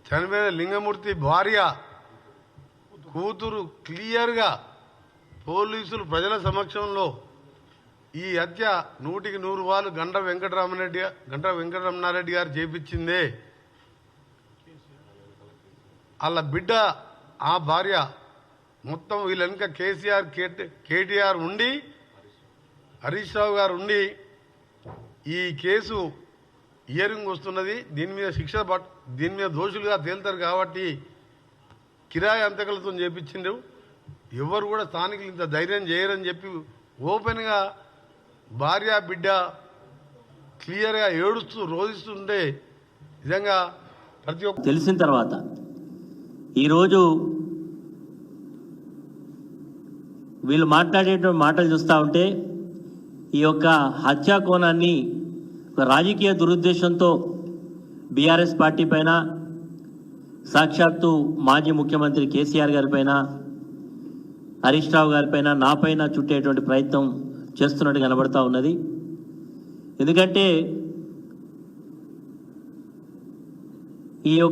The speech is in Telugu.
చనిపోయిన లింగమూర్తి భార్య కూతురు క్లియర్గా పోలీసులు ప్రజల సమక్షంలో ఈ హత్య 100% గంట వెంకటరమణారెడ్డి గారు చేపించిందే. వాళ్ళ బిడ్డ ఆ భార్య మొత్తం వీళ్ళ వెనుక కేసీఆర్ కేటీఆర్ ఉండి హరీష్ రావు గారు ఉండి ఈ కేసు హియరింగ్ వస్తున్నది. దీని మీద దోషులుగా తేలుతారు కాబట్టి కిరాయి అంతకులతో చేపించిండ్రు. ఎవరు కూడా స్థానికులు ఇంత ధైర్యం చేయరని చెప్పి ఓపెన్గా భార్య బిడ్డ క్లియర్గా ఏడుస్తూ రోధిస్తుంటే నిజంగా ప్రతి ఒక్క తెలిసిన తర్వాత ఈరోజు వీళ్ళు మాట్లాడేటువంటి మాటలు చూస్తూ ఉంటే ఈ యొక్క హత్యా కోణాన్ని రాజకీయ దురుద్దేశంతో బీఆర్ఎస్ పార్టీ పైన, సాక్షాత్తు మాజీ ముఖ్యమంత్రి కేసీఆర్ గారిపైన, హరీష్ రావు గారిపైన, నాపైన చుట్టేటువంటి ప్రయత్నం చేస్తున్నట్టు కనబడతా ఉన్నది. ఎందుకంటే ఈ యొక్క